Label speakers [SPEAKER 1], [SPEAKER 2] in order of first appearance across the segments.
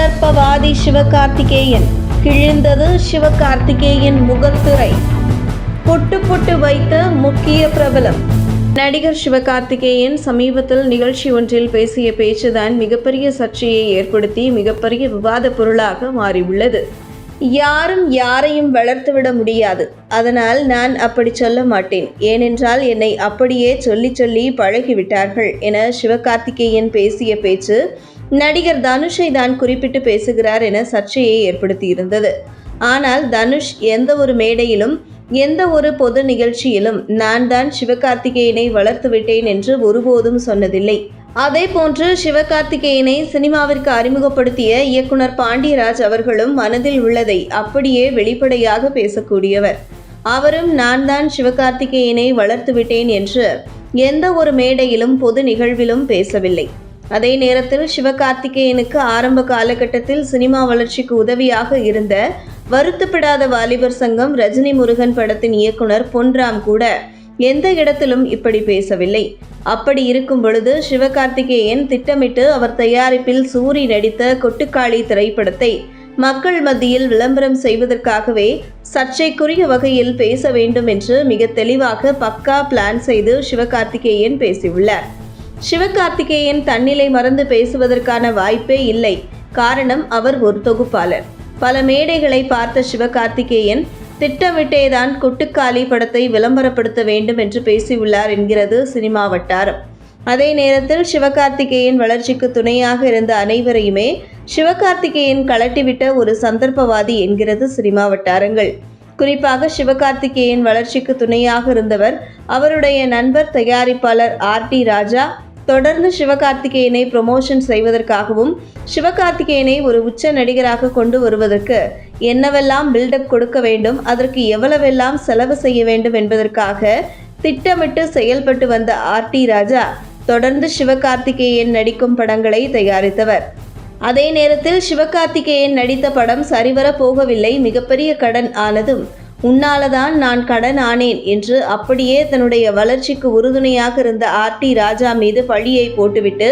[SPEAKER 1] சந்தர்ப்பவாதி சிவகார்த்திகேயன். கிழிந்தது சிவகார்த்திகேயன் முகத்திரை. பொட்டு பொட்டு வைத்த முக்கிய பிரபலம். நடிகர் சிவகார்த்திகேயன் சமீபத்தில் நிகழ்ச்சி ஒன்றில் பேசிய பேச்சுதான் மிகப்பெரிய சர்ச்சையை ஏற்படுத்தி மிகப்பெரிய விவாத பொருளாக மாறியுள்ளது. யாரும் யாரையும் வளர்த்துவிட முடியாது, அதனால் நான் அப்படி சொல்ல மாட்டேன், ஏனென்றால் என்னை அப்படியே சொல்லி சொல்லி பழகிவிட்டார்கள் என சிவகார்த்திகேயன் பேசிய பேச்சு நடிகர் தனுஷை தான் குறிப்பிட்டு பேசுகிறார் என சர்ச்சையை ஏற்படுத்தியிருந்தது. ஆனால் தனுஷ் எந்த ஒரு மேடையிலும் எந்த ஒரு பொது நிகழ்ச்சியிலும் நான் தான் சிவகார்த்திகேயனை வளர்த்து விட்டேன் என்று ஒருபோதும் சொன்னதில்லை. அதே போன்று சிவகார்த்திகேயனை சினிமாவிற்கு அறிமுகப்படுத்திய இயக்குனர் பாண்டியராஜ் அவர்களும் மனதில் உள்ளதை அப்படியே வெளிப்படையாக பேசக்கூடியவர். அவரும் நான் தான் சிவகார்த்திகேயனை வளர்த்து விட்டேன் என்று எந்த ஒரு மேடையிலும் பொது நிகழ்விலும் பேசவில்லை. அதே நேரத்தில் சிவகார்த்திகேயனுக்கு ஆரம்ப காலகட்டத்தில் சினிமா வளர்ச்சிக்கு உதவியாக இருந்த வருத்தப்படாத வாலிபர் சங்கம் ரஜினி முருகன் படத்தின் இயக்குனர் பொன்ராம் கூட எந்த இடத்திலும் இப்படி பேசவில்லை. அப்படி இருக்கும் பொழுது சிவகார்த்திகேயன் திட்டமிட்டு அவர் தயாரிப்பில் சூரி நடித்த கொட்டுக்காளி திரைப்படத்தை மக்கள் மத்தியில் விளம்பரம் செய்வதற்காகவே சர்ச்சைக்குரிய வகையில் பேச வேண்டும் என்று மிக தெளிவாக பக்கா பிளான் செய்து சிவகார்த்திகேயன் பேசியுள்ளார். சிவகார்த்திகேயன் தன்னிலை மறந்து பேசுவதற்கான வாய்ப்பே இல்லை. காரணம், அவர் ஒரு தொகுப்பாளர். பல மேடைகளை பார்த்த சிவகார்த்திகேயன் திட்டமிட்டேதான் கொட்டுக்காளி படத்தை விளம்பரப்படுத்த வேண்டும் என்று பேசியுள்ளார் என்கிறது சினிமா வட்டாரம். அதே நேரத்தில் சிவகார்த்திகேயன் வளர்ச்சிக்கு துணையாக இருந்த அனைவரையுமே சிவகார்த்திகேயன் கலட்டிவிட்ட ஒரு சந்தர்ப்பவாதி என்கிறது சினிமா வட்டாரங்கள். குறிப்பாக சிவகார்த்திகேயன் வளர்ச்சிக்கு துணையாக இருந்தவர் அவருடைய நண்பர் தயாரிப்பாளர் ஆர்.டி. ராஜா. தொடர்ந்து சிவகார்த்திகேயனை ப்ரமோஷன் செய்வதற்காகவும் சிவகார்த்திகேயனை ஒரு உச்ச நடிகராக கொண்டு வருவதற்கு என்னவெல்லாம் பில்டப் கொடுக்க வேண்டும், அதற்கு எவ்வளவெல்லாம் செலவு செய்ய வேண்டும் என்பதற்காக திட்டமிட்டு செயல்பட்டு வந்த ஆர்.டி. ராஜா தொடர்ந்து சிவகார்த்திகேயன் நடிக்கும் படங்களை தயாரித்தவர். அதே நேரத்தில் சிவகார்த்திகேயன் நடித்த படம் சரிவர போகவில்லை, மிகப்பெரிய கடன் ஆனதும் உன்னாலதான் நான் கடன் ஆனேன் என்று அப்படியே தன்னுடைய வளர்ச்சிக்கு உறுதுணையாக இருந்த ஆர்.டி. ராஜா மீது பழியை போட்டுவிட்டு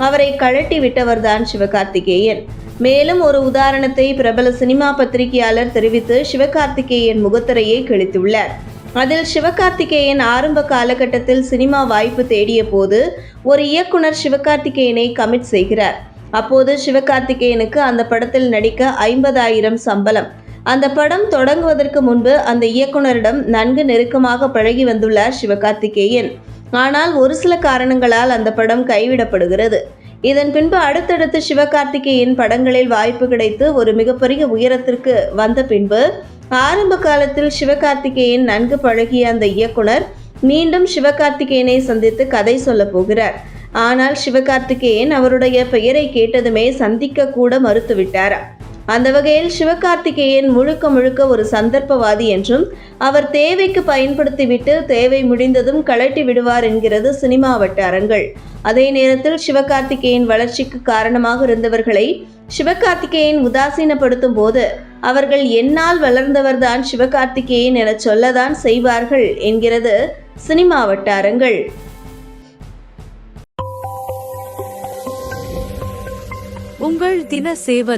[SPEAKER 1] அவரை கழட்டி விட்டவர்தான் சிவகார்த்திகேயன். மேலும் ஒரு உதாரணத்தை பிரபல சினிமா பத்திரிகையாளர் தெரிவித்து சிவகார்த்திகேயன் முகத்திரையை கிழித்துள்ளார். அதில் சிவகார்த்திகேயன் ஆரம்ப காலகட்டத்தில் சினிமா வாய்ப்பு தேடிய போது ஒரு இயக்குனர் சிவகார்த்திகேயனை கமிட் செய்கிறார். அப்போது சிவகார்த்திகேயனுக்கு அந்த படத்தில் நடிக்க 50,000 சம்பளம். அந்த படம் தொடங்குவதற்கு முன்பு அந்த இயக்குனரிடம் நன்கு நெருக்கமாக பழகி வந்துள்ளார் சிவகார்த்திகேயன். ஆனால் ஒரு சில காரணங்களால் அந்த படம் கைவிடப்படுகிறது. இதன் பின்பு அடுத்தடுத்து சிவகார்த்திகேயன் படங்களில் வாய்ப்பு கிடைத்து ஒரு மிகப்பெரிய உயரத்திற்கு வந்த பின்பு ஆரம்ப காலத்தில் சிவகார்த்திகேயன் நன்கு பழகிய அந்த இயக்குனர் மீண்டும் சிவகார்த்திகேயனை சந்தித்து கதை சொல்ல போகிறார். ஆனால் சிவகார்த்திகேயன் அவருடைய பெயரை கேட்டதுமே சந்திக்க கூட மறுத்துவிட்டார். அந்த வகையில் சிவகார்த்திகேயன் முழுக்க முழுக்க ஒரு சந்தர்ப்பவாதி என்றும் அவர் தேவைக்கு பயன்படுத்திவிட்டு தேவை முடிந்ததும் கழட்டி விடுவார் என்கிறது சினிமா வட்டாரங்கள். அதே நேரத்தில் சிவகார்த்திகேயன் வளர்ச்சிக்கு காரணமாக இருந்தவர்களை சிவகார்த்திகேயன் உதாசீனப்படுத்தும் போது அவர்கள் என்னால் வளர்ந்தவர்தான் சிவகார்த்திகேயன் என சொல்லதான் செய்வார்கள் என்கிறது சினிமா வட்டாரங்கள்.
[SPEAKER 2] உங்கள் தின சேவல்.